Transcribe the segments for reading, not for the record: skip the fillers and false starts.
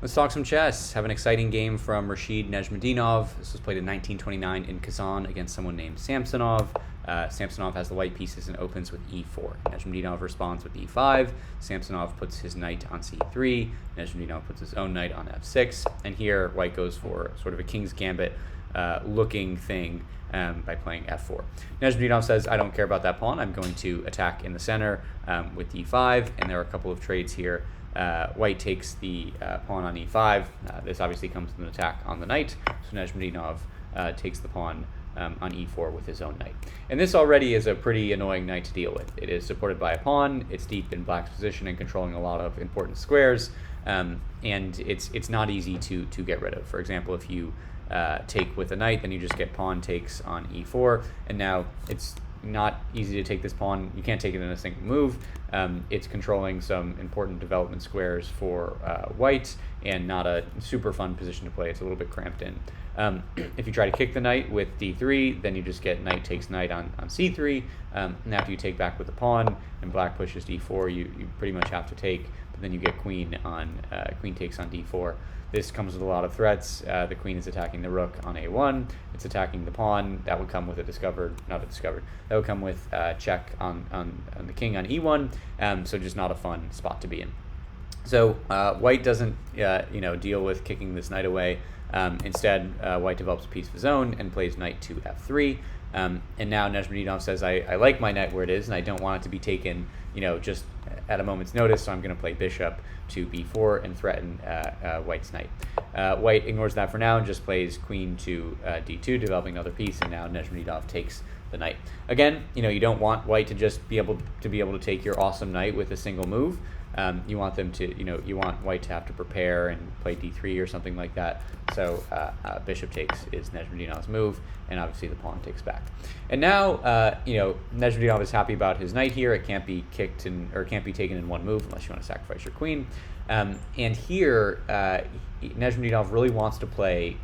Let's talk some chess. Have an exciting game from Rashid Nezhmetdinov. This was played in 1929 in Kazan against someone named Samsonov. Samsonov has the white pieces and opens with e4. Nezhmetdinov responds with e5. Samsonov puts his knight on c3. Nezhmetdinov puts his own knight on f6. And here, white goes for sort of a king's gambit looking thing by playing f4. Nezhmetdinov says, I don't care about that pawn. I'm going to attack in the center with d5. And there are a couple of trades here. White takes the pawn on e5. This obviously comes with an attack on the knight. So Nezhmetdinov takes the pawn on e4 with his own knight. And this already is a pretty annoying knight to deal with. It is supported by a pawn. It's deep in black's position and controlling a lot of important squares. And it's not easy to get rid of. For example, if you take with a knight, then you just get pawn takes on e4. And now it's not easy to take this pawn. You can't take it in a single move. It's controlling some important development squares for white and not a super fun position to play. It's a little bit cramped in. If you try to kick the knight with d3, then you just get knight takes knight on c3. And after you take back with the pawn and black pushes d4, you pretty much have to take, but then you get queen takes on d4. This comes with a lot of threats. The queen is attacking the rook on a1. It's attacking the pawn. That would come with that would come with check on the king on e1. So just not a fun spot to be in. So white doesn't deal with kicking this knight away. Instead, white develops a piece of his own and plays knight to f3. And now Nezhmetdinov says, I like my knight where it is, and I don't want it to be taken, just at a moment's notice, so I'm going to play bishop to b4 and threaten white's knight. White ignores that for now and just plays queen to d2, developing another piece, and now Nezhmetdinov takes the knight. Again, you don't want white to just be able to take your awesome knight with a single move. You want them to, you want white to have to prepare and play d3 or something like that. So bishop takes is Nezhmetdinov's move, and obviously the pawn takes back. And now, Nezhmetdinov is happy about his knight here. It can't be kicked or can't be taken in one move unless you want to sacrifice your queen. And here, Nezhmetdinov really wants to play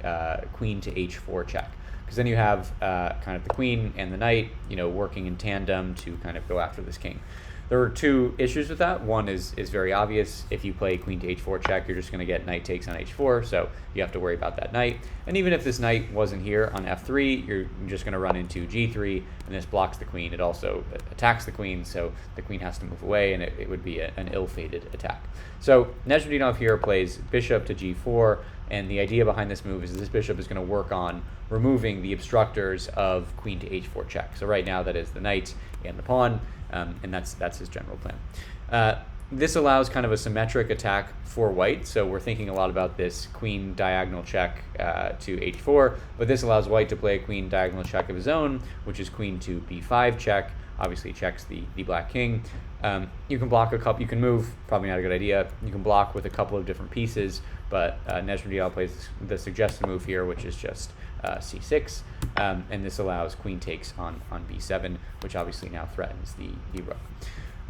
queen to h4 check, because then you have kind of the queen and the knight, working in tandem to kind of go after this king. There are two issues with that. One is very obvious. If you play queen to h4 check, you're just going to get knight takes on h4, so you have to worry about that knight. And even if this knight wasn't here on f3, you're just going to run into g3, and this blocks the queen. It also attacks the queen, so the queen has to move away, and it would be an ill-fated attack. So Nezhmetdinov here plays bishop to g4, and the idea behind this move is this bishop is going to work on removing the obstructors of queen to h4 check. So right now that is the knight and the pawn, and that's his general plan. This allows kind of a symmetric attack for white, so we're thinking a lot about this queen diagonal check to h4, but this allows white to play a queen diagonal check of his own, which is queen to b5 check. Obviously checks the black king. You can block you can move, probably not a good idea. You can block with a couple of different pieces, but Nezhmetdinov plays the suggested move here, which is just c6, and this allows queen takes on b7, which obviously now threatens the rook.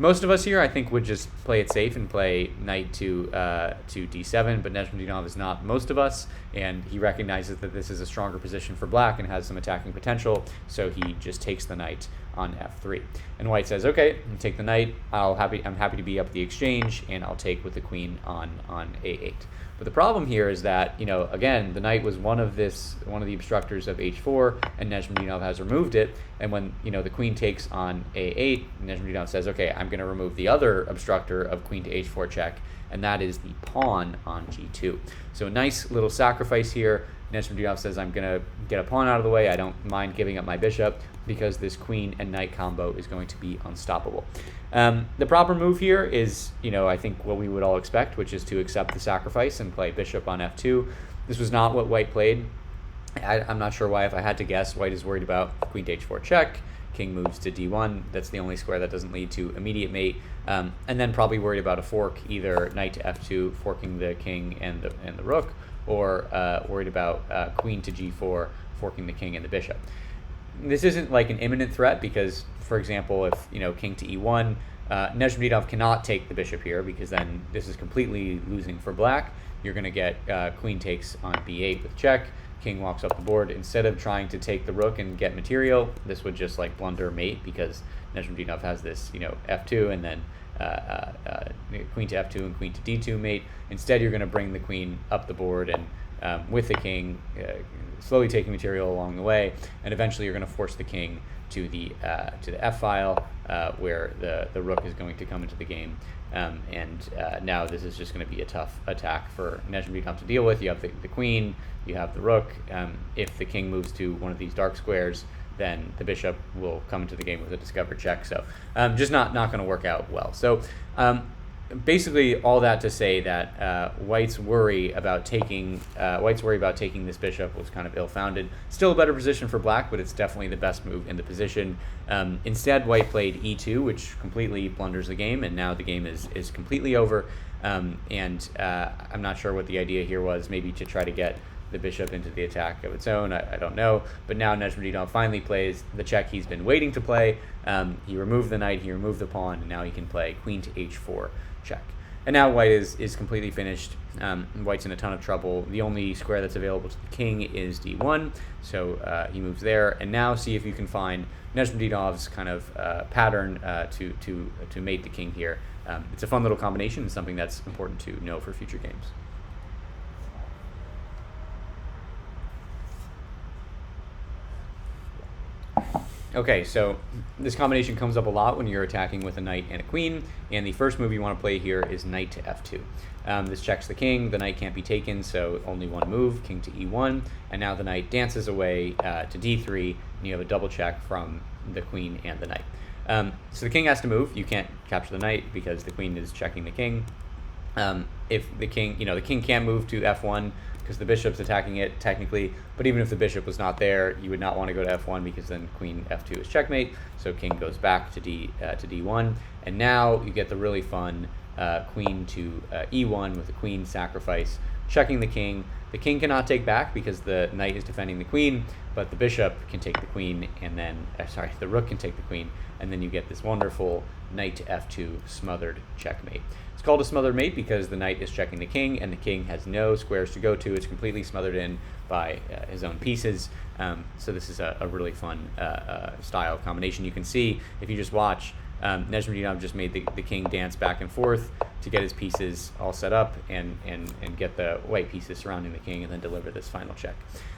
Most of us here, I think, would just play it safe and play knight to d7, but Nezhmetdinov is not most of us, and he recognizes that this is a stronger position for black and has some attacking potential, so he just takes the knight on f3. And white says, okay, you take the knight, I'm happy to be up the exchange, and I'll take with the queen on a8. But the problem here is that, again, the knight was one of the obstructors of h4, and Nezhmetdinov has removed it. And when, the queen takes on a8, Nezhmetdinov says, okay, I'm going to remove the other obstructor of queen to h4 check, and that is the pawn on g2. So a nice little sacrifice here. Nezhmetdinov says, I'm going to get a pawn out of the way. I don't mind giving up my bishop because this queen and knight combo is going to be unstoppable. The proper move here is, I think what we would all expect, which is to accept the sacrifice and play bishop on f2. This was not what white played. I'm not sure why. If I had to guess, white is worried about queen to h4 check, king moves to d1. That's the only square that doesn't lead to immediate mate. And then probably worried about a fork, either knight to f2, forking the king and the rook, or worried about queen to g4, forking the king and the bishop. This isn't like an imminent threat because, for example, if king to e1, Nezhmetdinov cannot take the bishop here because then this is completely losing for black. You're going to get queen takes on b8 with check. King walks up the board. Instead of trying to take the rook and get material, this would just blunder mate because Nezhmetdinov has this f2 and then queen to f2 and queen to d2 mate. Instead, you're going to bring the queen up the board and with the king, slowly taking material along the way, and eventually you're going to force the king to the f file, where the rook is going to come into the game. Now this is just going to be a tough attack for Nezhmetdinov to deal with. You have the queen, you have the rook. If the king moves to one of these dark squares, then the bishop will come into the game with a discovered check. So just not going to work out well. So basically all that to say that White's worry about taking this bishop was kind of ill-founded. Still a better position for Black, but it's definitely the best move in the position. Instead, White played e2, which completely blunders the game, and now the game is completely over. I'm not sure what the idea here was, maybe to try to get the bishop into the attack of its own. I don't know. But now Nezhmetdinov finally plays the check he's been waiting to play. He removed the knight, he removed the pawn, and now he can play queen to h4 check. And now White is completely finished. White's in a ton of trouble. The only square that's available to the king is d1, so he moves there. And now see if you can find Nezhmetdinov's kind of pattern to mate the king here. It's a fun little combination and something that's important to know for future games. Okay, so this combination comes up a lot when you're attacking with a knight and a queen, and the first move you want to play here is knight to f2. This checks the king, the knight can't be taken, so only one move, king to e1, and now the knight dances away to d3, and you have a double check from the queen and the knight. So the king has to move. You can't capture the knight because the queen is checking the king. If the king, the king can't move to f1 because the bishop's attacking it technically, but even if the bishop was not there, you would not want to go to f1 because then queen f2 is checkmate, so king goes back to d1, and now you get the really fun queen to e1 with the queen sacrifice, checking the king. The king cannot take back because the knight is defending the queen, but the bishop can take the queen, and then, the rook can take the queen, and then you get this wonderful knight to f2 smothered checkmate. It's called a smothered mate because the knight is checking the king, and the king has no squares to go to. It's completely smothered in by his own pieces. So this is a really fun style combination. You can see, if you just watch, Nezhmetdinov just made the king dance back and forth to get his pieces all set up and get the white pieces surrounding the king and then deliver this final check.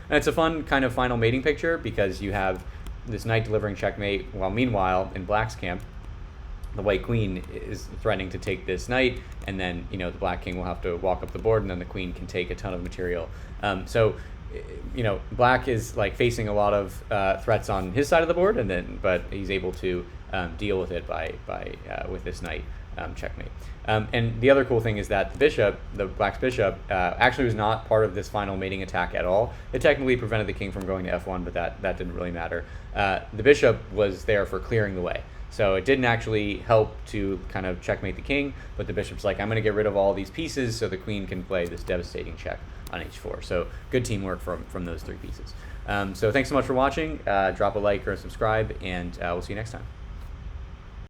And it's a fun kind of final mating picture because you have this knight delivering checkmate, while meanwhile in Black's camp, the white queen is threatening to take this knight, and then the black king will have to walk up the board, and then the queen can take a ton of material. So Black is like facing a lot of threats on his side of the board, but he's able to deal with it with this knight checkmate. And the other cool thing is that the Black's bishop, actually was not part of this final mating attack at all. It technically prevented the king from going to f1, but that didn't really matter. The bishop was there for clearing the way. So it didn't actually help to kind of checkmate the king, but the bishop's like, I'm going to get rid of all these pieces so the queen can play this devastating check on h4. So good teamwork from those three pieces. So thanks so much for watching. Drop a like or a subscribe, and we'll see you next time.